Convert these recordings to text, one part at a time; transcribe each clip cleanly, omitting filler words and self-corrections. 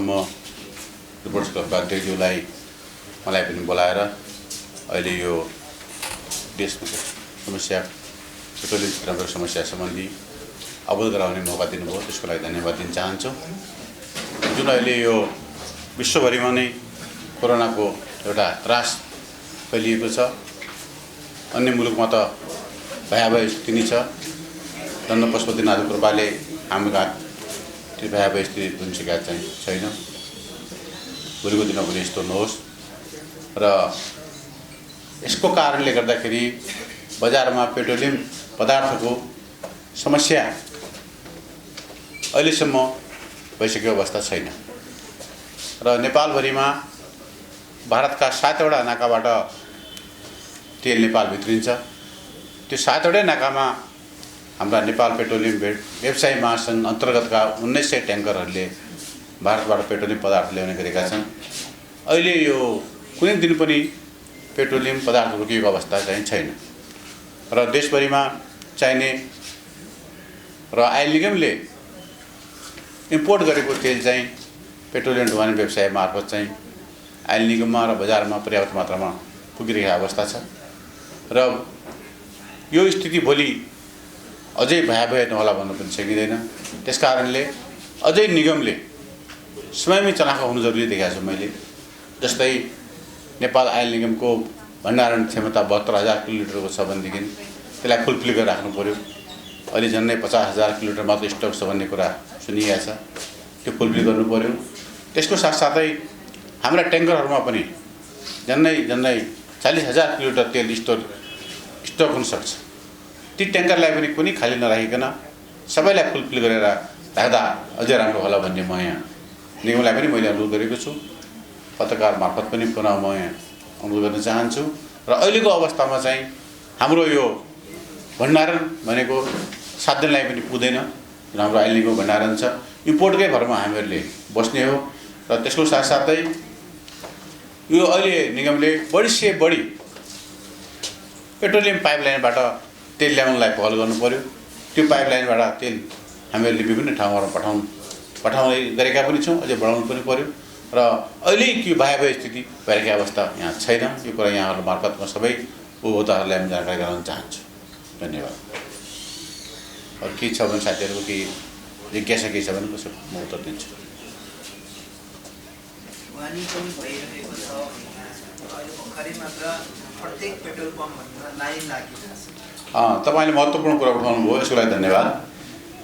दिनसम्म रिपोर्ट्स क्लबका अध्यक्षज्यूलाई मलाई पनि बोलाएर अहिले यो देशको समस्या पेट्रोलियम क्षेत्रको समस्या सम्बन्धी अवगत गराउने मौका दिनुभयो, त्यसको लागि धन्यवाद दिन चाहन्छु। जुन अहिले यो विश्वभरिमा नै कोरोनाको एउटा त्रास फैलिएको छ, अन्य मुलुकमा त भयावह स्थिति नै छ। दण्ड पशुपतिनाथ कृपाले हाम्रो त्यो भयावह स्थिति जुन शिकायत चाहिँ छैन। भोलिको दिनमा पनि यस्तो नहोस् र यसको कारणले गर्दाखेरि बजारमा पेट्रोलियम पदार्थको समस्या अहिलेसम्म भइसकेको अवस्था छैन र नेपालभरिमा भारतका 7वटा नाकाबाट तेल नेपाल भित्रिन्छ। त्यो 7वटै नाकामा हाम्रा नेपाल पेट्रोलियम व्यवसाय महासङ्घ अन्तर्गतका 1900 ट्याङ्करहरूले भारतबाट पेट्रोलियम पदार्थ ल्याउने गरेका छन्। अहिले यो कुनै दिन पनि पेट्रोलियम पदार्थ रोकिएको अवस्था चाहिँ छैन र देशभरिमा चाहिने र आयल निगमले इम्पोर्ट गरेको तेल चाहिँ पेट्रोलियम ढुवानी व्यवसाय मार्फत चाहिँ आयल निगममा र बजारमा पर्याप्त मात्रामा पुगिरहेको अवस्था छ र यो स्थिति भोलि अझै भयावह नहोला भन्नु पनि सकिँदैन। त्यसकारणले अझै निगमले समयमै चलाखो हुनु जरुरी देखाएको छु मैले। जस्तै नेपाल आयल निगमको भण्डारण क्षमता 72,000 किलोलिटरको छ भनेदेखि त्यसलाई फुलफिल गरेर राख्नु पर्यो। अहिले झन्डै 50,000 किलोलिटर मात्र स्टक छ भन्ने कुरा सुनिएको छ, त्यो फुलफिल गर्नु पर्यो। त्यसको साथसाथै हाम्रा ट्याङ्करहरूमा पनि झन्डै 40,000 किलोलिटर तेल स्टक हुन सक्छ। ती ट्याङ्करलाई पनि कुनै खाली नराखिकन सबैलाई फुलफिल गरेर राख्दा अझै राम्रो होला भन्ने म यहाँ निगमलाई पनि मैले अनुरोध गरेको छु। पत्रकार मार्फत पनि पुनः म यहाँ अनुरोध गर्न चाहन्छु र अहिलेको अवस्थामा चाहिँ हाम्रो यो भण्डारण भनेको 7 दिनलाई पनि पुग्दैन। हाम्रो आयल निगमको भण्डारण छ, इम्पोर्टकै भरमा हामीहरूले बस्ने हो र त्यसको साथसाथै यो अहिले निगमले बढी पेट्रोलियम पाइपलाइनबाट तेल ल्याउनलाई पहल गर्नु पर्यो। त्यो पाइपलाइनबाट तेल हामीहरूले विभिन्न ठाउँहरूमा पठाउने गरेका पनि छौँ, अझै बढाउनु पनि पर्यो र अहिले के भयावह स्थिति भइरहेको अवस्था यहाँ छैन। यो कुरा यहाँहरू मार्फत म सबै उपभोक्ताहरूलाई पनि जानकारी गराउन चाहन्छु। धन्यवाद। अरू के छ भने साथीहरूको केही जिज्ञासा केही छ भने कसो म उत्तर दिन्छु। तपाईँले महत्त्वपूर्ण कुरा उठाउनु भयो, यसको लागि धन्यवाद।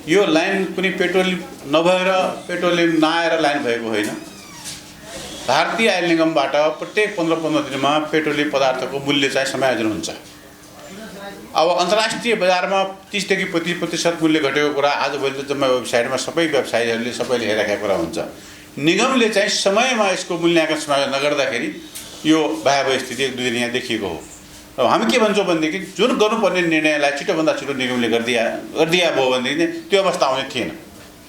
यो लाइन कुनै पेट्रोलियम नभएर पेट्रोलियम नआएर लाइन भएको होइन। भारतीय आयल निगमबाट प्रत्येक 15-15 दिनमा पेट्रोलियम पदार्थको मूल्य चाहिँ समायोजन हुन्छ। अब अन्तर्राष्ट्रिय बजारमा 30 देखि 35% मूल्य घटेको कुरा आजभोलि त जम्मा वेबसाइटमा सबै वेबसाइटहरूले सबैले हेरिराखेको कुरा हुन्छ। निगमले चाहिँ समयमा यसको मूल्याङ्कन समायोजन नगर्दाखेरि यो भयावह स्थिति 1-2 दिन यहाँ देखिएको हो र हामी के भन्छौँ भनेदेखि जुन गर्नुपर्ने निर्णयलाई छिटोभन्दा छिटो निगमले गरिदिया भयो भनेदेखि त्यो अवस्था आउने थिएन।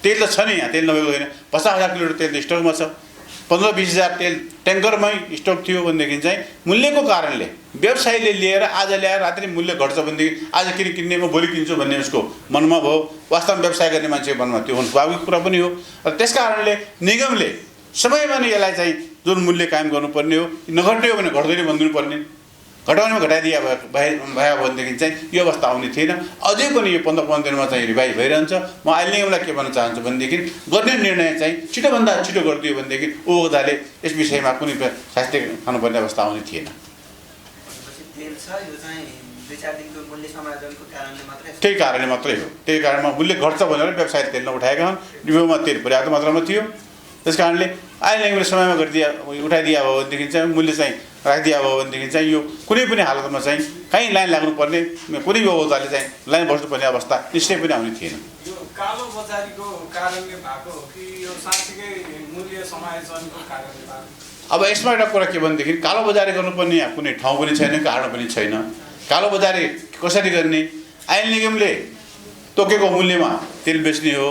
तेल त छ नि, यहाँ तेल नभएको होइन। 50,000 किलोमिटर तेल त स्टकमा छ, 15-20 हजार तेल ट्याङ्करमै स्टक थियो भनेदेखि चाहिँ मूल्यको कारणले व्यवसायीले लिएर आज ल्याएर रात्रि मूल्य घट्छ भनेदेखि आज किन किन्ने म भोलि किन्छु भन्ने उसको मनमा भयो। वास्तवमा व्यवसाय गर्ने मान्छेको मनमा त्यो हुनु स्वाभाविक कुरा पनि हो र त्यस कारणले निगमले समयमा नै यसलाई चाहिँ जुन मूल्य कायम गर्नुपर्ने हो, नघट्यो भने घट्दैन भनिदिनु पर्ने, घटाउनेमा घटाइदिया भयो भनेदेखि चाहिँ यो अवस्था आउने थिएन। अझै पनि यो 15-15 दिनमा चाहिँ रिभाइज भइरहन्छ। म आयल निगमलाई के भन्न चाहन्छु भनेदेखि गर्ने निर्णय चाहिँ छिटोभन्दा छिटो गरिदियो भनेदेखि उपभोक्ताले यस विषयमा कुनै शास्ति खानुपर्ने अवस्था आउने थिएन। त्यही कारणले मात्रै हो, त्यही कारणमा मूल्य घट्छ भनेर व्यवसायले तेल नउठाएका हुन्। डिपोमा तेल पर्याप्त मात्रामा थियो, त्यस कारणले आयल निगमले समयमा उठाइदिया भयो भनेदेखि चाहिँ मूल्य चाहिँ राखिदिया भयो भनेदेखि चाहिँ यो कुनै पनि हालतमा चाहिँ कहीँ लाइन लाग्नुपर्ने, कुनै उपभोक्ताले चाहिँ लाइन बस्नुपर्ने अवस्था निश्चय पनि आउने थिएन। कालो बजारीको कारणले भएको हो कि यो साँच्चै मूल्य समायोजनको कारणले भएको? अब यसमा एउटा कुरा के भनेदेखि कालो बजारी गर्नुपर्ने यहाँ कुनै ठाउँ पनि छैन, कारण पनि छैन। कालो बजारी कसरी गर्ने? आयल निगमले तोकेको मूल्यमा तेल बेच्ने हो।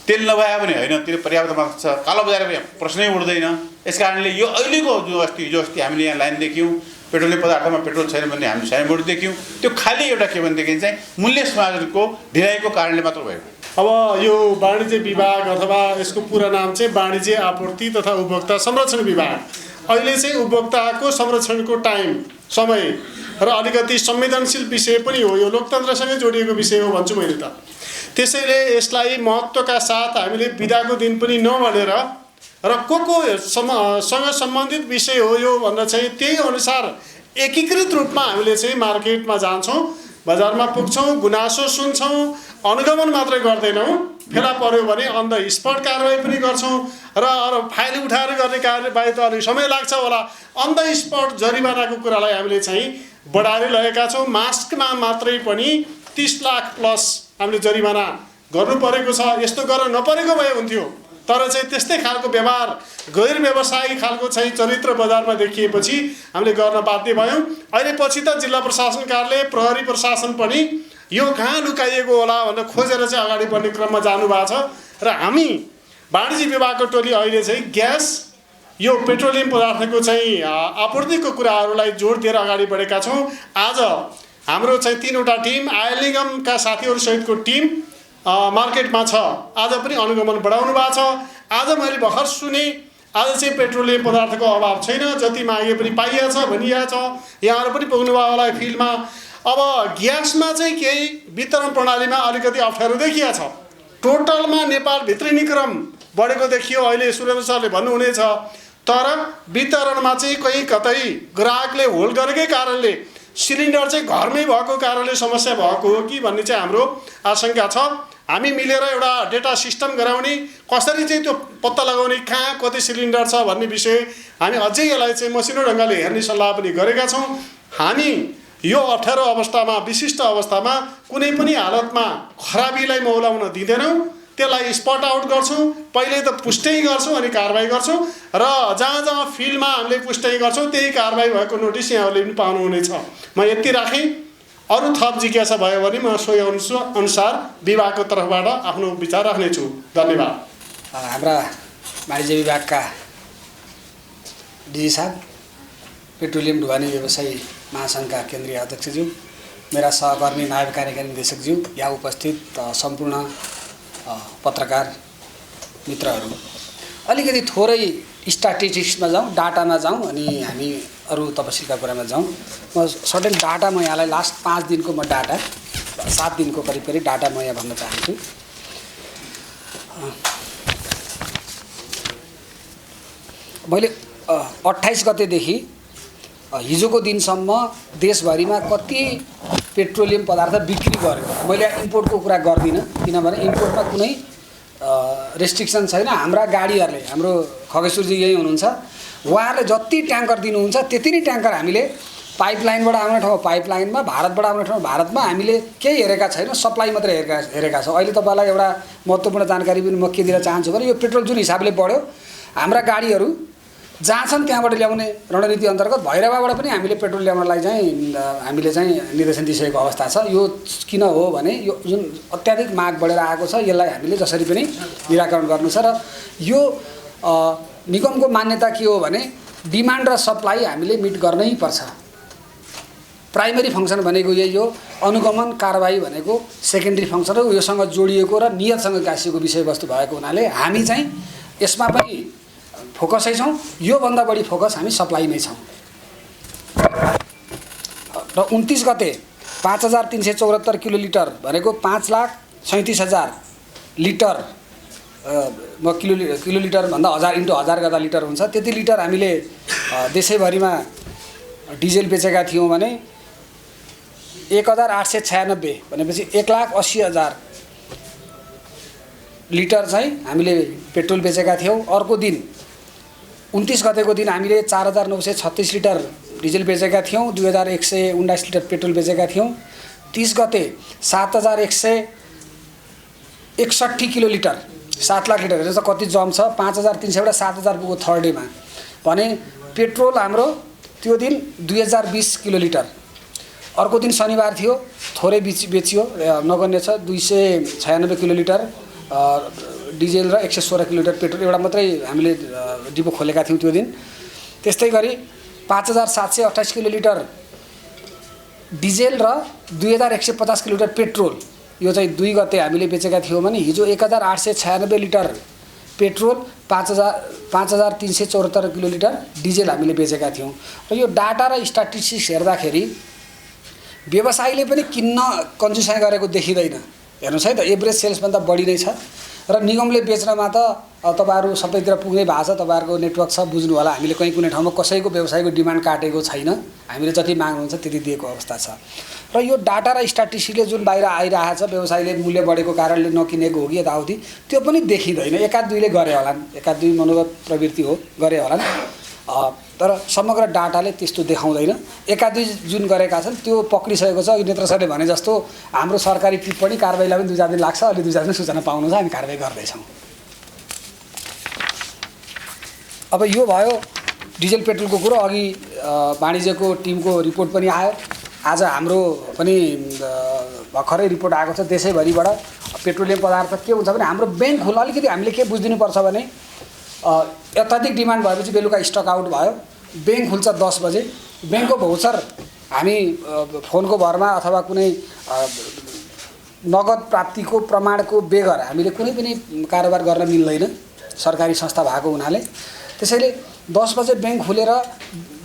तेल नभए पनि होइन, तेल पर्याप्त मात्रा छ, कालो बजारमा प्रश्नै उठ्दैन। यस कारणले यो अहिलेको जो अस्ति हामीले यहाँ लाइन देख्यौँ, पेट्रोलियम पदार्थमा पेट्रोल छैन भन्ने हामीले साइनबोर्ड देख्यौँ, त्यो खालि एउटा के भनेदेखि चाहिँ मूल्य समायोजनको ढिलाइको कारणले मात्र भएको। अब यो वाणिज्य विभाग अथवा यसको पुरा नाम चाहिँ वाणिज्य आपूर्ति तथा उपभोक्ता संरक्षण विभाग। अहिले चाहिँ उपभोक्ताको संरक्षणको समय र अलिकति संवेदनशील विषय पनि हो, यो लोकतन्त्रसँगै जोडिएको विषय हो भन्छु मैले त। त्यसैले यसलाई महत्त्वका साथ हामीले बिदाको दिन पनि नभनेर र सँग सम्बन्धित विषय हो यो भनेर चाहिँ त्यही अनुसार एकीकृत रूपमा हामीले चाहिँ मार्केटमा जान्छौँ, बजारमा पुग्छौँ, गुनासो सुन्छौँ, अनुगमन मात्रै गर्दैनौँ। फेला पर्यो भने अन द स्पट कारवाही पनि गर्छौँ र फाइल उठाएर गर्ने कारवाही त अलिक समय लाग्छ होला। अन द स्पट जरिवानाको कुरालाई हामीले चाहिँ बढाएर लगेका छौँ। मास्कमा मात्रै पनि 30 लाख प्लस हामीले जरिवाना गर्नु परेको छ। यस्तो गर्न नपरेको भए हुन्थ्यो, तर चाहिँ त्यस्तै खालको व्यवहार गैर व्यवसायिक खालको चाहिँ चरित्र बजारमा देखिएपछि हामीले गर्न बाध्य भयौँ। अहिले पछि त जिल्ला प्रशासन कार्यालय, प्रहरी प्रशासन पनि यो कहाँ लुकाइएको होला भनेर खोजेर चाहिँ अगाडि बढ्ने क्रममा जानुभएको छ। र हामी वाणिज्य विभागको टोली अहिले चाहिँ ग्यास, यो पेट्रोलियम पदार्थको चाहिँ आपूर्तिको कुराहरूलाई जोड दिएर अगाडि बढेका छौँ। आज हाम्रो चाहिँ 3वटा टिम, आयल निगमका साथीहरूसहितको टिम मार्केटमा छ। आज पनि अनुगमन बढाउनु भएको छ। आज मैले भर्खर सुने, आज चाहिँ पेट्रोलियम पदार्थको अभाव छैन, जति मागे पनि पाइएको छ भनिएको छ। यहाँहरू पनि पुग्नुभयो होला फिल्डमा। अब ग्यासमा चाहिँ केही वितरण प्रणालीमा अलिकति अप्ठ्यारो देखिएको छ। टोटलमा नेपालभित्रिने क्रम बढेको देखियो, अहिले सुरेन्द्र सरले भन्नुहुनेछ। तर वितरणमा चाहिँ कहीँ कतै ग्राहकले होल्ड गरेकै कारणले सिलिन्डर चाहिँ घरमै भएको कारणले समस्या भएको हो कि भन्ने चाहिँ हाम्रो आशंका छ। हामी मिलेर एउटा डेटा सिस्टम गराउने, कसरी चाहिँ त्यो पत्ता लगाउने कहाँ कति सिलिन्डर छ भन्ने विषय हामी अझै यसलाई चाहिँ मसिनो ढङ्गले हेर्ने सल्लाह पनि गरेका छौँ। हामी यो अप्ठ्यारो अवस्थामा, विशिष्ट अवस्थामा कुनै पनि हालतमा खराबीलाई मौलाउन दिँदैनौँ। त्यसलाई स्पट आउट गर्छौँ, पहिले त पुष्टै गर्छौँ अनि कारवाही गर्छौँ र जहाँ जहाँ फिल्डमा हामीले पुष्टै गर्छौँ त्यही कारवाही भएको नोटिस यहाँहरूले पनि पाउनुहुनेछ। म यति राखेँ, अरू थप जिज्ञासा भयो भने म सोही अनुसार विभागको तर्फबाट आफ्नो विचार राख्नेछु। धन्यवाद। हाम्रा वाणिज्य विभागका डिजी साहब, पेट्रोलियम ढुवानी व्यवसायी महासङ्घका केन्द्रीय अध्यक्षज्यू, मेरा सहकर्मी नायब कार्यकारी निर्देशकज्यू, यहाँ उपस्थित सम्पूर्ण पत्रकार मित्रहरू, अलिकति थोरै स्ट्याटिस्टिक्समा जाउँ, डाटामा जाउँ अनि हामी अरू तपसिलका कुरामा जाउँ। म सर्टेन डाटा म यहाँलाई लास्ट 5 दिनको म डाटा, 7 दिनको करिब करिब डाटा म यहाँ भन्न चाहन्छु। मैले 28 गतेदेखि हिजोको दिनसम्म देशभरिमा कति पेट्रोलियम पदार्थ बिक्री गर्यो। मैले इम्पोर्टको कुरा गर्दिनँ, किनभने इम्पोर्टमा कुनै रेस्ट्रिक्सन छैन। हाम्रा गाडीहरूले, हाम्रो खगेश्वरजी यही हुनुहुन्छ, उहाँहरूले जति ट्याङ्कर दिनुहुन्छ त्यति नै ट्याङ्कर हामीले पाइपलाइनबाट आउने ठाउँमा पाइपलाइनमा, भारतबाट आउने ठाउँमा भारतमा हामीले केही हेरेका छैनौँ, सप्लाई मात्रै हेरेका छौँ। अहिले तपाईँलाई एउटा महत्त्वपूर्ण जानकारी पनि म के दिन चाहन्छु भने यो पेट्रोल जुन हिसाबले बढ्यो, हाम्रा गाडीहरू जहाँ छन् त्यहाँबाट ल्याउने रणनीति अन्तर्गत भैरवाबाट पनि हामीले पेट्रोल ल्याउनलाई चाहिँ हामीले चाहिँ निर्देशन दिइसकेको अवस्था छ। यो किन हो भने यो जुन अत्याधिक माग बढेर आएको छ, यसलाई हामीले जसरी पनि निराकरण गर्नु छ। र यो निगमको मान्यता के हो भने डिमान्ड र सप्लाई हामीले मिट गर्नै पर्छ। प्राइमेरी फङ्सन भनेको यही हो, अनुगमन कारबाही भनेको सेकेन्डरी फङ्सन हो। योसँग जोडिएको र नियतसँग गाँसिएको विषयवस्तु भएको हुनाले हामी चाहिँ यसमा पनि फोकसै छौँ। योभन्दा बढी फोकस हामी सप्लाईमै छौँ। र 29 गते 5374 किलोलिटर भनेको 5,37,000 लिटर, म किलोलिटर भन्दा 1000 × 1000 गर्दा लिटर हुन्छ, त्यति लिटर हामीले देशैभरिमा डिजेल बेचेका थियौँ भने 1896 भनेपछि 1,80,000 लिटर चाहिँ हामीले पेट्रोल बेचेका थियौँ। अर्को दिन 29 गतेको दिन हामीले 4,936 लिटर डिजेल बेचेका थियौँ, 2,119 लिटर पेट्रोल बेचेका थियौँ। 30 गते 7,161 किलोलिटर, 7 लाख लिटर, हेर्नुहोस् कति जम छ। 5,300बाट 7,000 पुग्यो थर्ड डेमा भने पेट्रोल हाम्रो त्यो दिन 2,020 किलोलिटर। अर्को दिन शनिबार थियो, थोरै बेचियो, नगन्य छ, 296 किलोलिटर डिजेल र 116 किलोमिटर पेट्रोल एउटा मात्रै हामीले डिपो खोलेका थियौँ त्यो दिन। त्यस्तै गरी 5,728 किलोलिटर डिजेल र 2,150 किलोमिटर पेट्रोल यो चाहिँ 2 गते हामीले बेचेका थियौँ भने हिजो 1896 लिटर पेट्रोल 5374 किलोलिटर डिजेल हामीले बेचेका थियौँ। र यो डाटा र स्ट्याटिस्टिक्स हेर्दाखेरि व्यवसायीले पनि किन्न कन्जुसाइ गरेको देखिँदैन। हेर्नुहोस् है त, एभरेज सेल्सभन्दा बढी नै छ र निगमले बेच्नमा त तपाईँहरू सबैतिर पुग्नै भएको छ, तपाईँहरूको नेटवर्क छ, बुझ्नु होला। हामीले कहीँ कुनै ठाउँमा कसैको व्यवसायको डिमान्ड काटेको छैन, हामीले जति माग्नुहुन्छ त्यति दिएको अवस्था छ। र यो डाटा र स्ट्याटिस्टिक्सले जुन बाहिर आइरहेको छ व्यवसायीले मूल्य बढेको कारणले नकिनेको हो कि यताउति, त्यो पनि देखिँदैन। एकाध दुईले गरे होलान्, एकाध दुई मनोगत प्रवृत्ति हो, गरे होलान्, तर समग्र डाटाले त्यस्तो देखाउँदैन। एकाध दुई जुन गरेका छन् त्यो पक्रिसकेको छ। नेत्र सरले भने जस्तो हाम्रो सरकारी टिप्पणी कारबाहीलाई पनि 2-4 दिन लाग्छ, अलि 2-4 दिन सूचना पाउनुहुन्छ, हामी कारबाही गर्दैछौँ। अब यो भयो डिजेल पेट्रोलको कुरो। अघि वाणिज्यको टिमको रिपोर्ट पनि आयो, आज हाम्रो पनि भर्खरै रिपोर्ट आएको छ देशैभरिबाट। पेट्रोलियम पदार्थ के हुन्छ भने हाम्रो ब्याङ्क खुल्न अलिकति हामीले के बुझिदिनुपर्छ भने अत्याधिक डिमान्ड भएपछि बेलुका स्टक आउट भयो, ब्याङ्क खुल्छ 10 बजे। ब्याङ्कको भौचर हामी फोनको भरमा अथवा कुनै नगद प्राप्तिको प्रमाणको बेगर हामीले कुनै पनि कारोबार गर्न मिल्दैन, सरकारी संस्था भएको हुनाले। त्यसैले 10 बजे ब्याङ्क खुलेर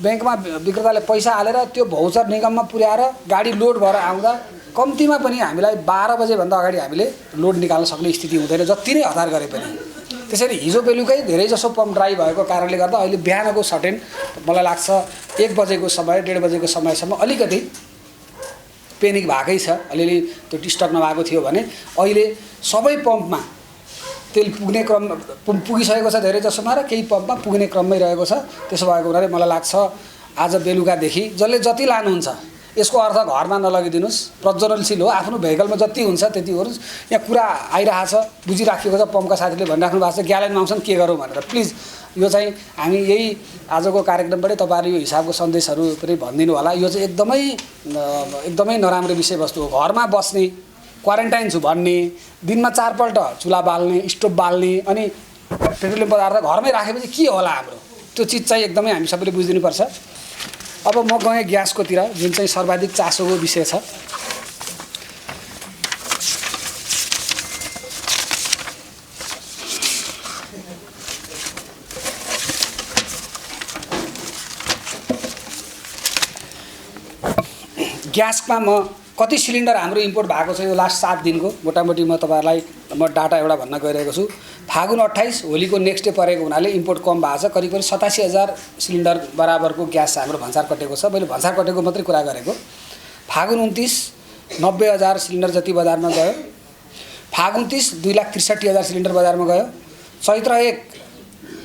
ब्याङ्कमा विक्रेताले पैसा हालेर त्यो भौचर निगममा पुर्याएर गाडी लोड भएर आउँदा कम्तीमा पनि हामीलाई 12 बजेभन्दा अगाडि हामीले लोड निकाल्न सक्ने स्थिति हुँदैन, जति नै हतार गरे पनि। त्यसैले हिजो बेलुकै धेरैजसो पम्प ड्राई भएको कारणले गर्दा अहिले बिहानको सर्टेन मलाई लाग्छ 1 बजेको समय 1:30 बजेको समयसम्म अलिकति पेनिक भएकै छ। अलिअलि त्यो स्टक नभएको थियो भने अहिले सबै पम्पमा तेल पुग्ने क्रम पुगिसकेको छ धेरैजसोमा र केही पम्पमा पुग्ने क्रममै रहेको छ। त्यसो भएको हुनाले मलाई लाग्छ आज बेलुकादेखि जसले जति लानुहुन्छ यसको अर्थ घरमा नलगिदिनुहोस्, प्रज्वलनशील हो, आफ्नो भेहिकलमा जति हुन्छ त्यति गर्नुहोस्। यहाँ कुरा आइरहेछ, बुझिराखेको छ, पम्पका साथीले भनिराख्नु भएको छ ग्यालेनमा आउँछन् के गरौँ भनेर। प्लिज यो चाहिँ हामी यही आजको कार्यक्रमबाटै तपाईँहरू यो हिसाबको सन्देशहरू पनि भनिदिनु होला। यो चाहिँ एकदमै नराम्रो विषयवस्तु हो। घरमा बस्ने, क्वारेन्टाइन छु भन्ने, दिनमा 4 पल्ट चुला बाल्ने, स्टोभ बाल्ने, अनि पेट्रोलियम पदार्थ घरमै राखेपछि के होला हाम्रो, त्यो चिज चाहिँ एकदमै हामी सबैले बुझिदिनुपर्छ। अब म गएँ ग्यासकोतिर, जुन चाहिँ सर्वाधिक चासोको विषय छ। ग्यासमा म कति सिलिन्डर हाम्रो इम्पोर्ट भएको छ यो लास्ट 7 दिनको मोटामोटी म तपाईँहरूलाई डाटा एउटा भन्न गइरहेको छु। फागुन 28 होलीको नेक्स्ट डे परेको हुनाले इम्पोर्ट कम भएको छ, करिब 87,000 सिलिन्डर बराबरको ग्यास हाम्रो भन्सार कटेको छ। मैले भन्सार कटेको मात्रै कुरा गरेको। फागुन 29 90,000 सिलिन्डर जति बजारमा गयो। फागुन 30 2,63,000 सिलिन्डर बजारमा गयो। चैत्र 1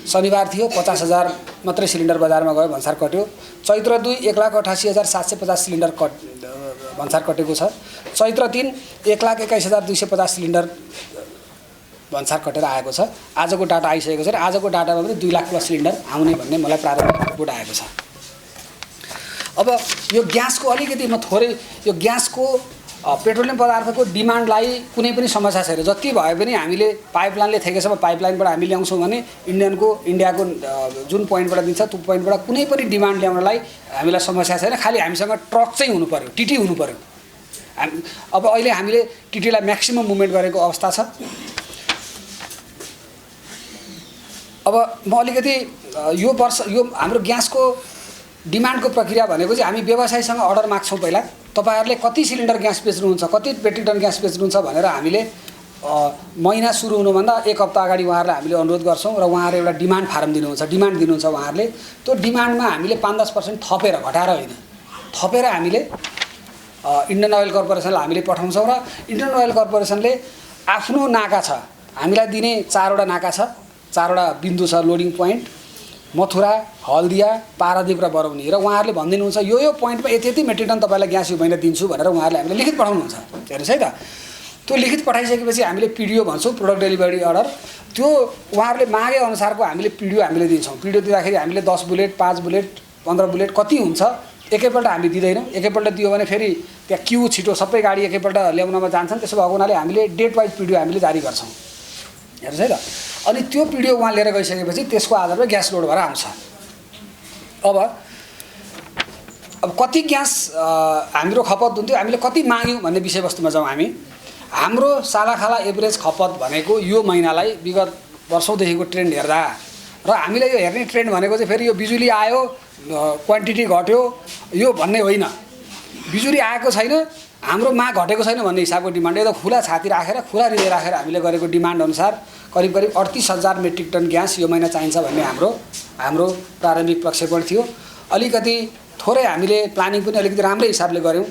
शनिबार थियो, 50,000 मात्रै सिलिन्डर बजारमा गयो, भन्सार कट्यो। चैत्र 2 1,88,750 सिलिन्डर भन्सार कटेको छ। चैत्र 3 1,21,250 सिलिन्डर भन्सार कटेर आएको छ। आजको डाटा आइसकेको छ र आजको डाटामा पनि 2 लाख प्लस सिलिन्डर आउने भन्ने मलाई प्रारम्भिक रिपोर्ट आएको छ। अब यो ग्यासको अलिकति म थोरै यो ग्यासको पेट्रोलियम पदार्थको डिमान्डलाई कुनै पनि समस्या छैन। जति भए पनि हामीले पाइपलाइनले थेकेसम्म पाइपलाइनबाट हामी ल्याउँछौँ भने इन्डियाको जुन पोइन्टबाट दिन्छ त्यो पोइन्टबाट कुनै पनि डिमान्ड ल्याउनलाई हामीलाई समस्या छैन। खालि हामीसँग ट्रक चाहिँ हुनु पर्यो, टिटी हुनु पर्यो। अब अहिले हामीले टिटीलाई म्याक्सिमम मुभमेन्ट गरेको अवस्था छ। अब म अलिकति यो वर्ष यो हाम्रो ग्यासको डिमान्डको प्रक्रिया भनेको चाहिँ हामी व्यवसायीसँग अर्डर माग्छौँ। पहिला तपाईहरुले कति सिलिन्डर ग्यास बेच्नुहुन्छ, कति मेट्रिक टन ग्यास बेच्नुहुन्छ भनेर हामीले महिना सुरु हुनुभन्दा 1 हप्ता अगाडि उहाँहरूलाई हामीले अनुरोध गर्छौँ र उहाँहरूले एउटा डिमान्ड फारम दिनुहुन्छ उहाँहरूले। त्यो डिमान्डमा हामीले 5-10% थपेर, घटाएर होइन, थपेर हामीले इन्डियन ओइल कर्पोरेसनलाई हामीले पठाउँछौँ र इन्डियन ओइल कर्पोरेसनले आफ्नो नाका छ, हामीलाई दिने 4वटा नाका छ, 4वटा बिन्दु छ लोडिङ पोइन्ट, मथुरा, हल्दिया, पारादीप र बरौनी, र उहाँहरूले भनिदिनुहुन्छ यो पोइन्टमा यति मेट्रिक टन तपाईँलाई ग्यास यो महिना दिन्छु भनेर उहाँहरूले हामीले लिखित पठाउनुहुन्छ। हेर्नुहोस् है त, त्यो लिखित पठाइसकेपछि हामीले पिडिओ भन्छौँ, प्रोडक्ट डेलिभरी अर्डर। त्यो उहाँहरूले मागे अनुसारको हामीले पिडिओ हामीले दिन्छौँ। पिडिओ दिँदाखेरि हामीले 10 बुलेट, 5 बुलेट, 15 बुलेट कति हुन्छ एकैपल्ट हामी दिँदैनौँ। एकैपल्ट दियो भने फेरि त्यहाँ क्यु छिटो सबै गाडी एकैपल्ट ल्याउनमा जान्छन्। त्यसो भएको हुनाले हामीले डेट वाइज पिडिओ हामीले जारी गर्छौँ। हेर्नुहोस् है त, अनि त्यो पिडिओ उहाँ लिएर गइसकेपछि त्यसको आधारमा ग्यास लोड भएर आउँछ। अब कति ग्यास हाम्रो खपत हुन्थ्यो, हामीले कति माग्यौँ भन्ने विषयवस्तुमा जाउँ हामी। हाम्रो सालाखाला एभरेज खपत भनेको यो महिनालाई विगत वर्षौँदेखिको ट्रेन्ड हेर्दा र हामीले यो हेर्ने ट्रेन्ड भनेको चाहिँ फेरि यो बिजुली आयो क्वान्टिटी घट्यो यो भन्ने होइन। बिजुली आएको छैन, हाम्रो माग घटेको छैन भन्ने हिसाबको डिमान्ड एकदम खुला छाती राखेर खुला हृदय राखेर हामीले गरेको डिमान्ड अनुसार करिब 38,000 मेट्रिक टन ग्यास यो महिना चाहिन्छ भन्ने हाम्रो प्रारम्भिक प्रक्षेपण थियो। अलिकति थोरै हामीले प्लानिङ पनि अलिकति राम्रै हिसाबले गऱ्यौँ।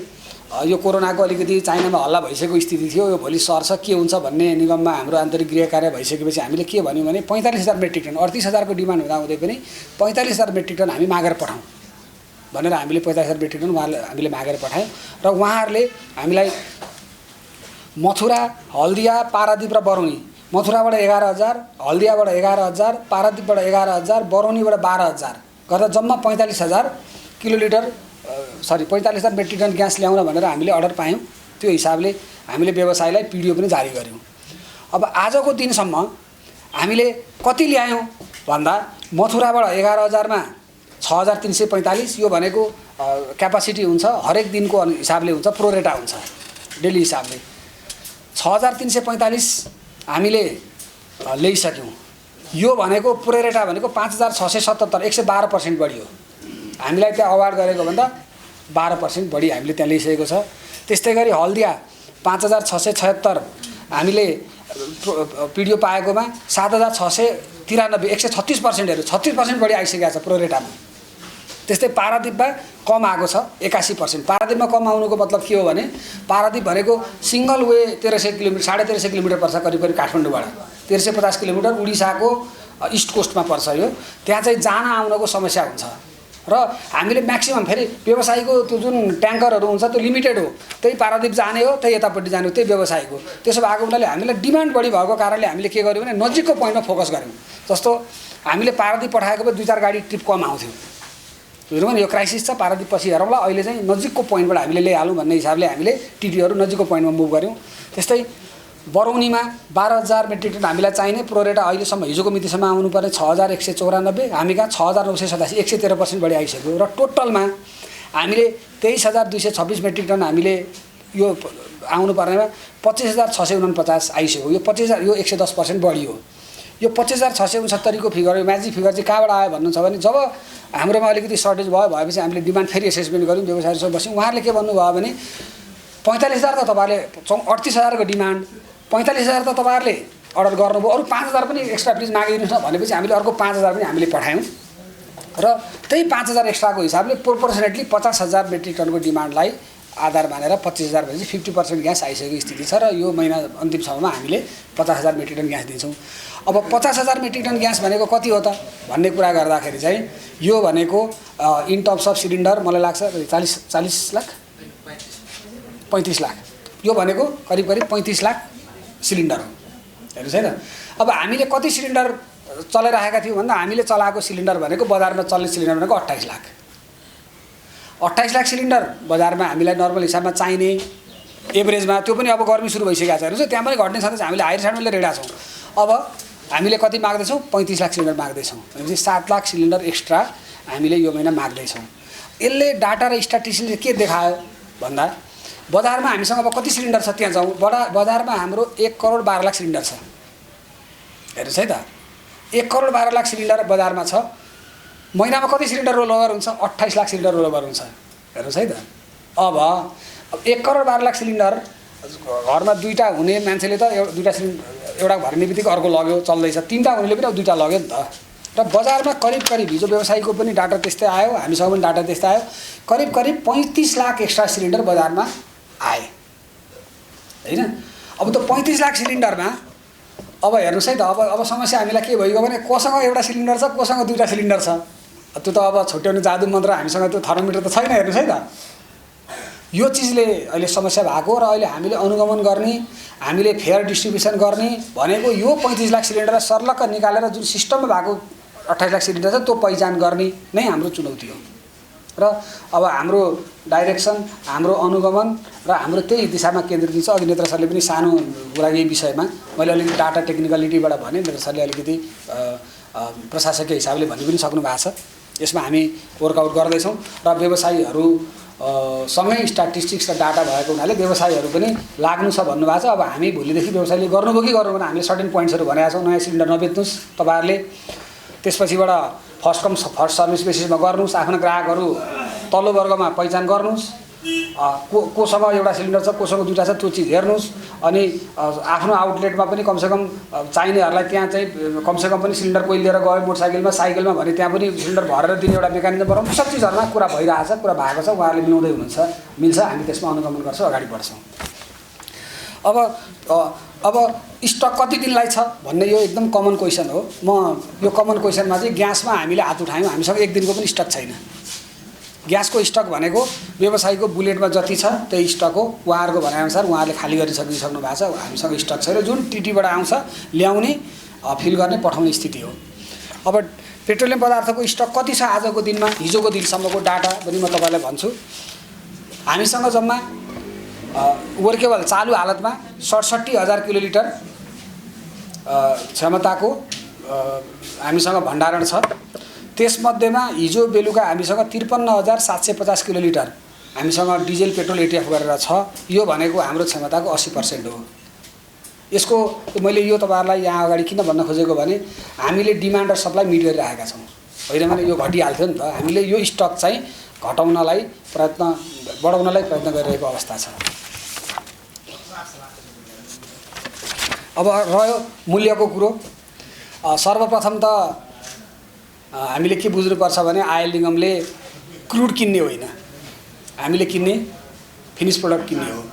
यो कोरोनाको अलिकति चाइनामा हल्ला भइसकेको स्थिति थियो, यो भोलि सर्छ के हुन्छ भन्ने निगममा हाम्रो आन्तरिक गृह कार्य भइसकेपछि हामीले के भन्यौँ भने 45,000 मेट्रिक टन 38,000 को डिमान्ड हुँदाहुँदै पनि 45,000 मेट्रिक टन हामी मागेर पठाउँ भनेर हामीले 45,000 मेट्रिक टन हामीले मागेर पठायौँ। र उहाँहरूले हामीलाई मथुरा, हल्दिया, पारादीप र बरौनी, मथुराबाट 11,000, हल्दियाबाट 11,000, पारादीपबाट 11,000, बरौनीबाट 12,000 गर्दा जम्मा 45,000 किलोलिटर 45,000 मेट्रिक टन ग्यास ल्याउन भनेर हामीले अर्डर पायौँ। त्यो हिसाबले हामीले व्यवसायलाई पिडिओ पनि जारी गऱ्यौँ। अब आजको दिनसम्म हामीले कति ल्यायौँ भन्दा मथुराबाट 11,000 मा 6,345, यो भनेको क्यापासिटी हुन्छ, हरेक दिनको हिसाबले हुन्छ, प्रोरेटा हुन्छ, डेली हिसाबले 6,345 हामीले ल्याइसक्यौँ। यो भनेको प्रोरेटा भनेको 5,677 112% बढी हो। हामीलाई त्यहाँ अवार्ड गरेको भन्दा 12% बढी हामीले त्यहाँ ल्याइसकेको छ। त्यस्तै गरी हल्दिया 5,676 हामीले पिडिओ पाएकोमा 7,693 136%हरू 36% बढी आइसकेको छ प्रोरेटामा। त्यस्तै पारादीपमा कम आएको छ 81%। पारादीपमा कम आउनुको मतलब के हो भने पारादीप भनेको सिङ्गल वे 1300 किलोमिटर 1350 किलोमिटर पर्छ करिब काठमाडौँबाट 1350 किलोमिटर उडिसाको इस्ट कोस्टमा पर्छ। यो त्यहाँ चाहिँ जान आउनको समस्या हुन्छ र हामीले म्याक्सिमम फेरि व्यवसायीको त्यो जुन ट्याङ्करहरू हुन्छ त्यो लिमिटेड हो, त्यही पारादीप जाने हो, त्यही यतापट्टि जाने हो, त्यही व्यवसायीको। त्यसो भएको हुनाले हामीलाई डिमान्ड बढी भएको कारणले हामीले के गर्यौँ भने नजिकको पोइन्टमा फोकस गऱ्यौँ। जस्तो हामीले पारादीप पठाएको भए 2-4 गाडी ट्रिप कम आउँथ्यो। हेरौँ भने यो क्राइसिस छ, पारादीप पछि हेरौँला, अहिले चाहिँ नजिकको पोइन्टबाट हामीले ल्याइहालौँ भन्ने हिसाबले हामीले टिटीहरू नजिकको पोइन्टमा मुभ गऱ्यौँ। त्यस्तै बरौनीमा 12,000 मेट्रिक टन हामीलाई चाहिने प्रोरेटा अहिलेसम्म हिजोको मितिसम्म आउनुपर्ने 6,194, हामी कहाँ 6,987 113% बढी आइसक्यो। र टोटलमा हामीले 23,226 मेट्रिक टन हामीले यो आउनुपर्नेमा 25,649 आइसक्यो। यो 25,000 यो 110% बढी हो। यो 25,669 को फिगर म्याजिक फिगर चाहिँ कहाँबाट आयो भन्नु छ भने जब हाम्रोमा अलिकति सर्टेज भएपछि हामीले डिमान्ड फेरि एसेसमेन्ट गऱ्यौँ, व्यवसायीहरूसँग बस्यौँ। उहाँहरूले के भन्नुभयो भने 45,000 त तपाईँहरूले 38,000 को डिमान्ड 45,000 त तपाईँहरूले अर्डर गर्नुभयो, अरू 5,000 पनि एक्स्ट्रा प्लिज मागिदिनुहोस् न भनेपछि हामीले अर्को 5,000 पनि हामीले पठायौँ। र त्यही 5,000 एक्स्ट्राको हिसाबले प्रोपोर्सनेटली 50,000 मेट्रिक टनको डिमान्डलाई आधार मानेर 25,000 भनेपछि 50% ग्यास आइसकेको स्थिति छ। र यो महिना अन्तिमसम्ममा हामीले 50,000 मेट्रिक टन ग्यास दिन्छौँ। अब 50,000 मेट्रिक टन ग्यास भनेको कति हो त भन्ने कुरा गर्दाखेरि चाहिँ यो भनेको इन टर्म्स अफ सिलिन्डर मलाई लाग्छ 40 लाख 35 लाख, यो भनेको करिब 35 लाख सिलिन्डर हो। हेर्नुहोस् है त। अब हामीले कति सिलिन्डर चलाइरहेका थियौँ भन्दा हामीले चलाएको सिलिन्डर भनेको बजारमा चल्ने सिलिन्डर भनेको 28 लाख 28 लाख सिलिन्डर बजारमा हामीलाई नर्मल हिसाबमा चाहिने एभरेजमा। त्यो पनि अब गर्मी सुरु भइसकेको छ, हेर्नुहोस् त्यहाँ पनि घट्ने छँदैछ। हामीले हायर साइडमा लिइरहेका छौँ। अब हामीले कति माग्दैछौँ 35 लाख सिलिन्डर माग्दैछौँ भनेपछि 7 लाख सिलिन्डर एक्स्ट्रा हामीले यो महिना माग्दैछौँ। यसले डाटा र स्ट्याटिस्टिक्सले के देखायो भन्दा बजारमा हामीसँग अब कति सिलिन्डर छ त्यहाँ जाउँ। बजारमा हाम्रो 1,12 लाख सिलिन्डर छ। हेर्नुहोस् है त, 1,12 लाख सिलिन्डर बजारमा छ। महिनामा कति सिलिन्डर रोल ओभर हुन्छ 28 लाख सिलिन्डर रोल ओभर हुन्छ। हेर्नुहोस् है त। अब 1,12 लाख सिलिन्डर घरमा 2टा हुने मान्छेले त 2टा सिलिन्डर एउटा भर्ने बित्तिकै अर्को लग्यो चल्दैछ, 3टा हुनेले पनि अब 2टा लग्यो नि त। र बजारमा करिब हिजो व्यवसायीको पनि डाटा त्यस्तै आयो, हामीसँग पनि डाटा त्यस्तै आयो, करिब 35 लाख एक्स्ट्रा सिलिन्डर बजारमा आए हैन। अब त 35 लाख सिलिन्डरमा अब हेर्नुहोस् है त, अब समस्या हामीलाई के भइगयो भने कोसँग एउटा सिलिन्डर छ कोसँग 2टा सिलिन्डर छ। त्यो त अब छुट्याउने जादु मन्त्र हामीसँग त्यो थर्मोमिटर त छैन। हेर्नुहोस् है त, यो चिजले अहिले समस्या भएको र अहिले हामीले अनुगमन गर्ने, हामीले फेयर डिस्ट्रिब्युसन गर्ने भनेको यो 35 लाख सिलिन्डर सर्लक्क निकालेर जुन सिस्टममा भएको 28 लाख सिलिन्डर छ त्यो पहिचान गर्ने नै हाम्रो चुनौती हो। र अब हाम्रो डाइरेक्सन, हाम्रो अनुगमन र हाम्रो त्यही दिशामा केन्द्रित छ। अघि नेत्र सरले पनि सानो कुरा यही विषयमा मैले अलिकति डाटा टेक्निकलिटीबाट भने, नेत्र सरले अलिकति प्रशासकीय हिसाबले भनि पनि सक्नु भएको छ। यसमा हामी वर्कआउट गर्दैछौँ र व्यवसायीहरू सँगै स्ट्याटिस्टिक्स र डाटा भएको हुनाले व्यवसायीहरू पनि लाग्नु छ भन्नुभएको छ। अब हामी भोलिदेखि व्यवसायले गर्नुभयो कि गर्नु भने हामीले सर्टेन पोइन्ट्सहरू भनेका छौँ। नयाँ सिलिन्डर नबेच्नुहोस् तपाईँहरूले, त्यसपछिबाट फर्स्ट कम फर्स्ट सर्भिस बेसिसमा गर्नुहोस्, आफ्नो ग्राहकहरू तल्लो वर्गमा पहिचान गर्नुहोस्, कोसँग एउटा सिलिन्डर छ कोसँग दुईवटा छ त्यो चिज हेर्नुहोस्, अनि आफ्नो आउटलेटमा पनि कमसेकम चाहिनेहरूलाई त्यहाँ चाहिँ कमसेकम पनि सिलिन्डर कोही लिएर गयो मोटरसाइकलमा साइकलमा भने त्यहाँ पनि सिलिन्डर भरेर दिने एउटा मेकानिजम बनाउनु। सब चिजहरूमा कुरा भइरहेछ, कुरा भएको छ, उहाँहरूले मिलाउँदै हुनुहुन्छ, मिल्छ, हामी त्यसमा अनुगमन गर्छौँ, अगाडि बढ्छौँ। अब स्टक कति दिनलाई छ भन्ने यो एकदम कमन क्वेसन हो। म यो कमन क्वेसनमा चाहिँ ग्यासमा हामीले हात उठायौँ, हामीसँग एक दिनको पनि स्टक छैन। ग्यासको स्टक भनेको व्यवसायीको बुलेटमा जति छ त्यही स्टक हो। उहाँहरूको भनाइअनुसार उहाँहरूले खाली गरिसक्नु भएको छ, हामीसँग स्टक छैन। जुन टिटीबाट आउँछ ल्याउने फिल गर्ने पठाउने स्थिति हो। अब पेट्रोलियम पदार्थको स्टक कति छ आजको दिनमा, हिजोको दिनसम्मको डाटा पनि म तपाईँलाई भन्छु। हामीसँग जम्मा वर्केबल चालु हालतमा 67,000 किलोलिटर क्षमताको हामीसँग भण्डारण छ। त्यसमध्येमा हिजो बेलुका हामीसँग 53,750 किलोलिटर हामीसँग डिजेल पेट्रोल एटिएफ गरेर छ। यो भनेको हाम्रो क्षमताको 80% हो। यसको मैले यो तपाईँहरूलाई यहाँ अगाडि किन भन्न खोजेको भने हामीले डिमान्ड र सप्लाई मिट गरिरहेका छौँ, होइन भने यो घटिहाल्थ्यो नि त। हामीले यो स्टक चाहिँ घटाउनलाई बढाउनलाई प्रयत्न गरिरहेको अवस्था छ। अब रह्यो मूल्यको कुरो, सर्वप्रथम त हामीले के बुझ्नुपर्छ भने आयल निगमले क्रुड किन्ने होइन, हामीले किन्ने फिनिस प्रोडक्ट किन्ने हो।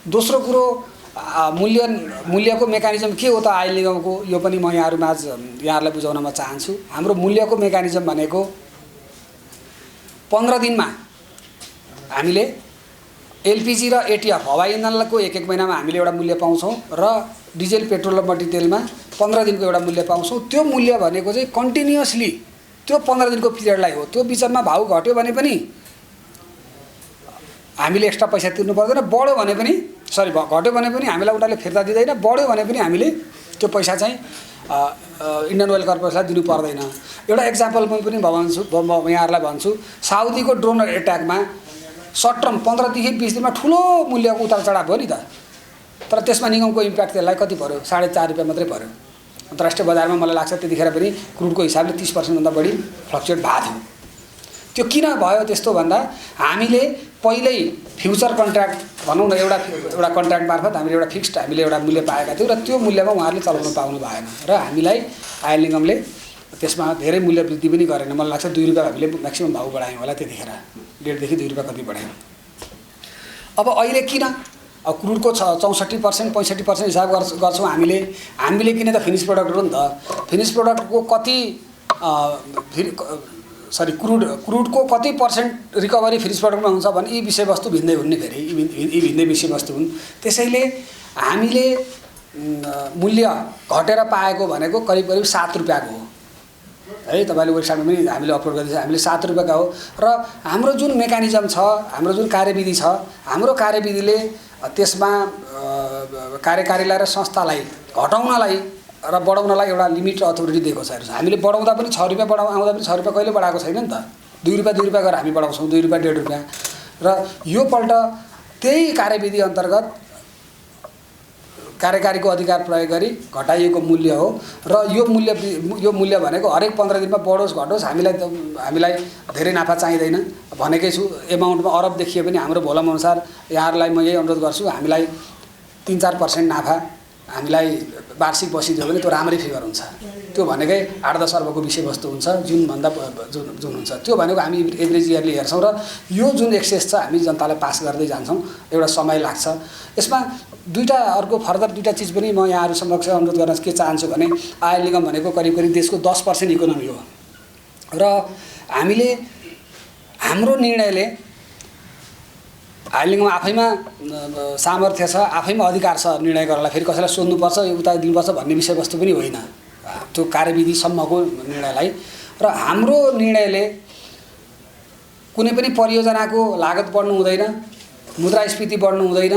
दोस्रो कुरो मूल्यको मेकानिजम के हो त आयल निगमको, यो पनि म यहाँहरूलाई बुझाउन म चाहन्छु। हाम्रो मूल्यको मेकानिजम भनेको 15 दिनमा हामीले एलपिजी र एटिएफ हवाई इन्धनको एक महिनामा हामीले एउटा मूल्य पाउँछौँ र डिजेल पेट्रोल र मट्टितेलमा 15 दिनको एउटा मूल्य पाउँछौँ। त्यो मूल्य भनेको चाहिँ कन्टिन्युअसली त्यो 15 दिनको पिरियडलाई हो। त्यो बिचमा भाउ घट्यो भने पनि हामीले एक्स्ट्रा पैसा तिर्नु पर्दैन, बढ्यो भने पनि घट्यो भने पनि हामीलाई उनीहरूले फिर्ता दिँदैन, बढ्यो भने पनि हामीले त्यो पैसा चाहिँ इन्डियन ओइल कर्पोरेसनलाई दिनु पर्दैन। एउटा एक्जाम्पल म पनि यहाँहरूलाई भन्छु, साउदीको ड्रोन एट्याकमा सर्ट टर्म 15देखि 20 दिनमा ठुलो मूल्यको उतार चढाव भयो नि त, तर त्यसमा निगमको इम्प्याक्ट त्यसलाई कति पर्यो, 4.5 रुपियाँ मात्रै पर्यो। अन्तर्राष्ट्रिय बजारमा मलाई लाग्छ त्यतिखेर पनि क्रुडको हिसाबले 30% भन्दा बढी फ्लक्चुएट भएको थियो। त्यो किन भयो त्यस्तो भन्दा हामीले पहिल्यै फ्युचर कन्ट्र्याक्ट भनौँ न एउटा कन्ट्र्याक्ट मार्फत हामीले एउटा फिक्स्ड हामीले एउटा मूल्य पाएका थियौँ र त्यो मूल्यमा उहाँहरूले चलाउन पाउनु भएन र हामीलाई आयल निगमले त्यसमा धेरै मूल्य वृद्धि पनि गरेन। मलाई लाग्छ 2 रुपियाँ हामीले म्याक्सिमम भाउ बढायौँ होला त्यतिखेर, 1.5 देखि 2 रुपियाँ कति बढायौँ। अब अहिले किन अब क्रुडको 64% 65% हिसाब गर्छौँ हामीले किन त फिनिस प्रोडक्ट हो नि त। फिनिस प्रोडक्टको कति क्रुडको कति पर्सेन्ट रिकभरी फिनिस प्रोडक्टमा हुन्छ भने यी विषयवस्तु भिन्दै हुन् नि, फेरि यी भिन्दै विषयवस्तु हुन्। त्यसैले हामीले मूल्य घटेर पाएको भनेको करिब 7 रुपियाँको हो है। तपाईँले वेबसाइटमा पनि हामीले अपलोड गरिदिन्छ, हामीले 7 रुपियाँका हो। र हाम्रो जुन मेकानिजम छ, हाम्रो जुन कार्यविधि छ, हाम्रो कार्यविधिले त्यसमा कार्यकारीलाई र संस्थालाई घटाउनलाई र बढाउनलाई एउटा लिमिट र अथोरिटी दिएको छ। हामीले बढाउँदा पनि 6 रुपियाँ आउँदा पनि 6 रुपियाँ कहिले बढाएको छैन नि त। 2 रुपियाँ गरेर हामी बढाउँछौँ, 2 रुपियाँ 1.5 रुपियाँ। र यो पल्ट त्यही कार्यविधि अन्तर्गत कार्यकारीको अधिकार प्रयोग गरी घटाइएको मूल्य हो र यो मूल्य भनेको हरेक 15 दिनमा बढोस् घटोस् हामीलाई धेरै नाफा चाहिँदैन भनेकै छु। एमाउन्टमा अरब देखिए पनि हाम्रो भोलम अनुसार यहाँहरूलाई म यही अनुरोध गर्छु, हामीलाई 3-4% नाफा हामीलाई वार्षिक बसिदियो भने त्यो राम्रै फिगर हुन्छ। त्यो भनेकै 8-10 अर्बको विषयवस्तु हुन्छ जुन हुन्छ। त्यो भनेको हामी एभरेज इयरली हेर्छौँ र यो जुन एक्सेस छ हामी जनतालाई पास गर्दै जान्छौँ, एउटा समय लाग्छ। यसमा अर्को फर्दर दुईवटा चिज पनि म यहाँहरू समक्ष अनुरोध गर्न के चाहन्छु भने आयल निगम भनेको करिब देशको 10% इकोनोमी हो र हाम्रो निर्णयले आयल निगम आफैमा सामर्थ्य छ, आफैमा अधिकार छ निर्णय गर्नलाई। फेरि कसैलाई सोध्नुपर्छ उता दिनुपर्छ भन्ने विषयवस्तु पनि होइन, त्यो कार्यविधिसम्मको निर्णयलाई। र हाम्रो निर्णयले कुनै पनि परियोजनाको लागत बढ्नु हुँदैन, मुद्रास्फीति बढ्नु हुँदैन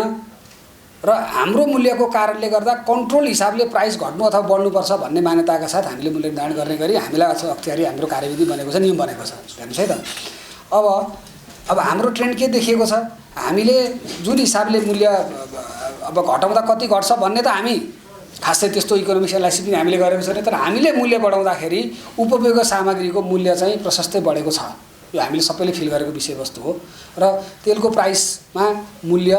र हाम्रो मूल्यको कारणले गर्दा कन्ट्रोल हिसाबले प्राइस घट्नु अथवा बढ्नुपर्छ भन्ने मान्यताका साथ हामीले मूल्य निर्धारण गर्ने गरी हामीलाई अख्तियारी हाम्रो कार्यविधि बनेको छ, नियम बनेको छ। हेर्नुहोस् है त। अब अब हाम्रो ट्रेन्ड के देखिएको छ, हामीले जुन हिसाबले मूल्य अब घटाउँदा कति घट्छ भन्ने त हामी खासै त्यस्तो इकोनोमिक्स एनालाइसिस पनि हामीले गरेको छैन, तर हामीले मूल्य बढाउँदाखेरि उपभोग्य सामग्रीको मूल्य चाहिँ प्रशस्तै बढेको छ। यो हामीले सबैले फिल गरेको विषयवस्तु हो र तेलको प्राइसमा मूल्य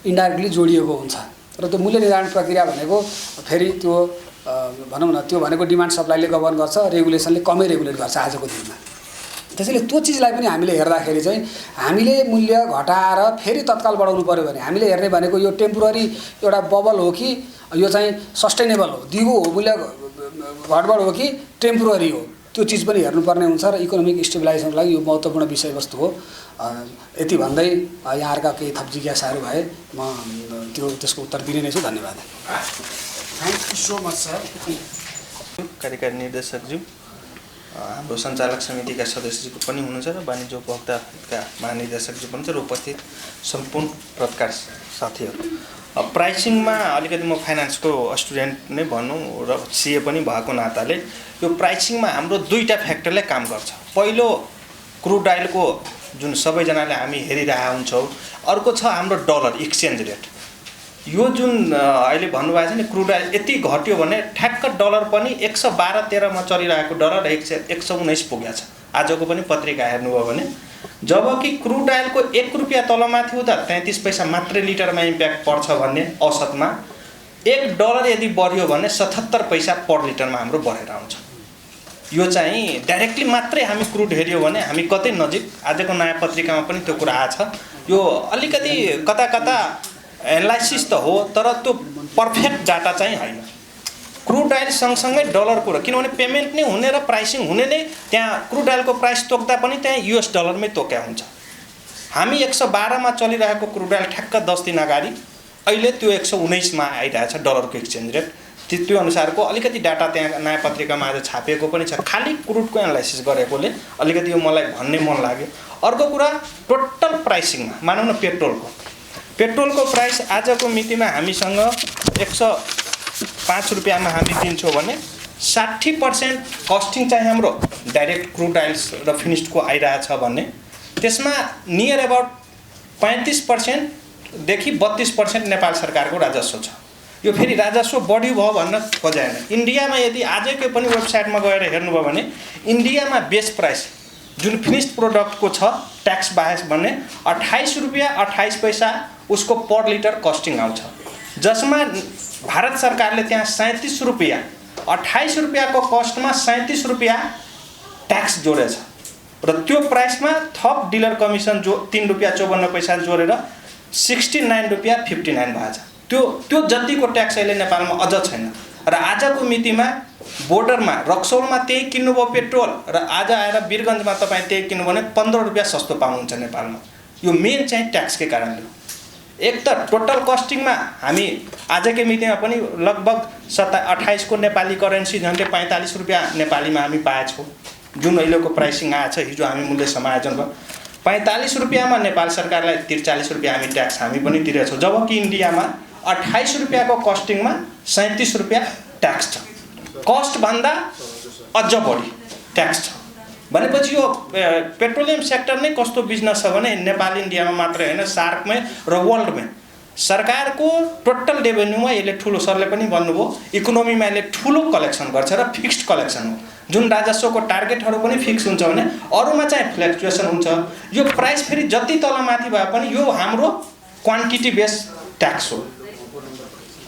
इन्डाइरेक्टली जोडिएको हुन्छ र त्यो मूल्य निर्धारण प्रक्रिया भनेको फेरि त्यो भनौँ न त्यो भनेको डिमान्ड सप्लाईले गभर्न गर्छ, रेगुलेसनले कमै रेगुलेट गर्छ आजको दिनमा। त्यसैले त्यो चिजलाई पनि हामीले हेर्दाखेरि चाहिँ हामीले मूल्य घटाएर फेरि तत्काल बढाउनु पऱ्यो भने हामीले हेर्ने भनेको यो टेम्पोररी एउटा बबल हो कि यो चाहिँ सस्टेनेबल हो, दिगो हो, मूल्य घटबड हो कि टेम्पोररी हो, त्यो चिज पनि हेर्नुपर्ने हुन्छ र इकोनोमिक स्टेबिलाइजेसनको लागि यो महत्त्वपूर्ण विषयवस्तु हो। यति भन्दै यहाँहरूका केही थप जिज्ञासाहरू भए म त्यसको उत्तर दिने नै छु। धन्यवाद। Thank you so much sir. कार्यकारी निर्देशकज्यू, हाम्रो सञ्चालक समितिका सदस्यज्यू पनि हुनुहुन्छ र वाणिज्य उपभोक्ताका महानिर्देशकज्यू पनि छ र उपस्थित सम्पूर्ण पत्रकार साथीहरू। प्राइसिङमा अलिकति म फाइनान्सको स्टुडेन्ट नै भनौँ र सिए पनि भएको नाताले यो प्राइसिङमा हाम्रो दुईवटा फ्याक्टरले काम गर्छ। पहिलो क्रुड अइलको जुन सबैजनाले हामी हेरिरहेका हुन्छौँ, अर्को छ हाम्रो डलर एक्सचेन्ज रेट। यो जुन अहिले भन्नुभएको छ नि क्रुड अइल यति घट्यो भने ठ्याक्क डलर पनि 112-13 मा चलिरहेको डलर 119 पुगेको छ। आजको पनि पत्रिका हेर्नुभयो भने जबकि क्रुड अइलको 1 रुपियाँ तलमाथि हुँदा 33 पैसा मात्रै लिटरमा इम्प्याक्ट पर्छ भन्ने औसतमा $1 यदि बढ्यो भने 77 पैसा पर लिटरमा हाम्रो बढेर आउँछ। यो चाहिँ डाइरेक्टली मात्रै हामी क्रुड हेऱ्यो भने हामी कतै नजिक, आजको नयाँ पत्रिकामा पनि त्यो कुरा आछ। यो अलिकति कता कता एनालाइसिस त हो तर त्यो पर्फेक्ट डाटा चाहिँ होइन। क्रुड अइल सँगसँगै डलरको र किनभने पेमेन्ट नै हुने र प्राइसिङ हुने नै त्यहाँ क्रुड अइलको प्राइस तोक्दा पनि त्यहाँ US डलरमै तोक्या हुन्छ। हामी 112 मा चलिरहेको क्रुड अइल ठ्याक्क 10 दिन अगाडि अहिले त्यो 119 मा आइरहेछ डलरको एक्सचेन्ज रेट। त्यो अनुसारको अलिकति डाटा त्यहाँ नयाँ पत्रिकामा आज छापिएको पनि छ। खाली क्रुडको एनालाइसिस गरेकोले अलिकति यो मलाई भन्ने मन लाग्यो। अर्को कुरा टोटल प्राइसिङमा मानौँ न पेट्रोलको प्राइस आजको मितिमा हामीसँग 105 रुपियाँमा हामी दिन्छौँ भने 60% कस्टिङ चाहिँ हाम्रो डाइरेक्ट क्रुड अइल्स र फिनिस्डको आइरहेछ भने त्यसमा नियर अबाउट 35% देखि 32% नेपाल सरकारको राजस्व छ। यो फेरि राजस्व बढी भयो भन्न खोजेन। इन्डियामा यदि आजकै पनि वेबसाइटमा गएर हेर्नुभयो भने इन्डियामा बेस प्राइस जुन फिनिस्ड प्रोडक्टको छ ट्याक्स बाहेक भन्ने 28 रुपियाँ 28 पैसा उसको पर लिटर कस्टिङ आउँछ, जसमा भारत सरकारले त्यहाँ 37 रुपियाँ 28 रुपियाँको कस्टमा 37 रुपियाँ ट्याक्स जोडेछ र त्यो प्राइसमा थप डिलर कमिसन जो 3 रुपियाँ 54 पैसा जोडेर 69 रुपियाँ 59 भएको छ। त्यो जतिको ट्याक्स अहिले नेपालमा अझ छैन र आजको मितिमा बोर्डरमा रक्सौलमा त्यही किन्नुभयो पेट्रोल र आज आएर वीरगञ्जमा तपाईँ त्यही किन्नु भने 15 रुपियाँ सस्तो पाउनुहुन्छ नेपालमा। यो मेन चाहिँ ट्याक्सकै कारणले हो। एक त टोटल कस्टिङमा हामी आजकै मितिमा पनि लगभग 28 को नेपाली करेन्सी झन्डै 45 रुपियाँ नेपालीमा हामी पाएछौँ। जुन अहिलेको प्राइसिङ आएछ हिजो हामी मूल्य समायोजन भयो 45 रुपियाँमा नेपाल सरकारलाई 43 रुपियाँ हामी ट्याक्स हामी पनि तिरेछौँ, जबकि इन्डियामा 28 रुपियाँको कस्टिङमा 37 रुपियाँ ट्याक्स छ। कस्ट भन्दा अझ बढी ट्याक्स छ भनेपछि यो पेट्रोलियम सेक्टर नै कस्तो बिजनेस छ भने नेपाल इन्डियामा मात्रै होइन सार्कमै र वर्ल्डमै सरकारको टोटल रेभेन्यूमा यसले ठुलो, सरले पनि भन्नुभयो इकोनोमीमा यसले ठुलो कलेक्सन गर्छ र फिक्स्ड कलेक्सन हो। जुन राजस्वको टार्गेटहरू पनि फिक्स हुन्छ भने अरूमा चाहिँ फ्लक्चुएसन हुन्छ। यो प्राइस फेरि जति तलमाथि भए पनि यो हाम्रो क्वान्टिटी बेस ट्याक्स हो।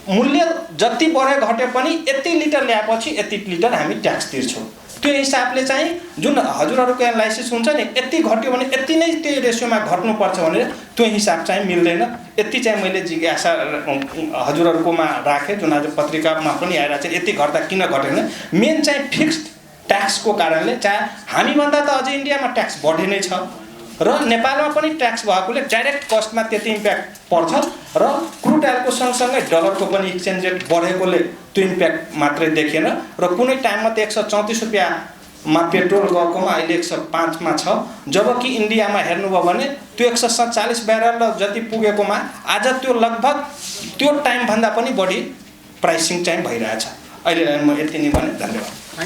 मूल्य जति बढे घटे पनि यति लिटर ल्याएपछि यति लिटर हामी ट्याक्स तिर्छौँ। त्यो हिसाबले चाहिँ जुन हजुरहरूको एनालाइसिस हुन्छ नि यति घट्यो भने यति नै त्यो रेसियोमा घट्नुपर्छ भनेर त्यो हिसाब चाहिँ मिल्दैन। यति चाहिँ मैले जिज्ञासा हजुरहरूकोमा राखेँ जुन आज पत्रिकामा पनि आइरहेको छ यति घट्दा किन घटेन। मेन चाहिँ फिक्स्ड ट्याक्सको कारणले चाहे हामीभन्दा त अझै इन्डियामा ट्याक्स बढी नै छ र नेपालमा पनि ट्याक्स भएकोले डाइरेक्ट कस्टमा त्यति इम्प्याक्ट पर्छ र क्रुड अइलको सँगसँगै डलरको पनि एक्सचेन्ज रेट बढेकोले त्यो इम्प्याक्ट मात्रै देखेन र कुनै टाइममा त 134 रुपियाँमा पेट्रोल गएकोमा अहिले 105 मा छ, जबकि इन्डियामा हेर्नुभयो भने त्यो 147 ब्यारल जति पुगेकोमा आज त्यो लगभग त्यो टाइमभन्दा पनि बढी प्राइसिङ चाहिँ भइरहेछ। अहिले म यति नै भने धन्यवाद।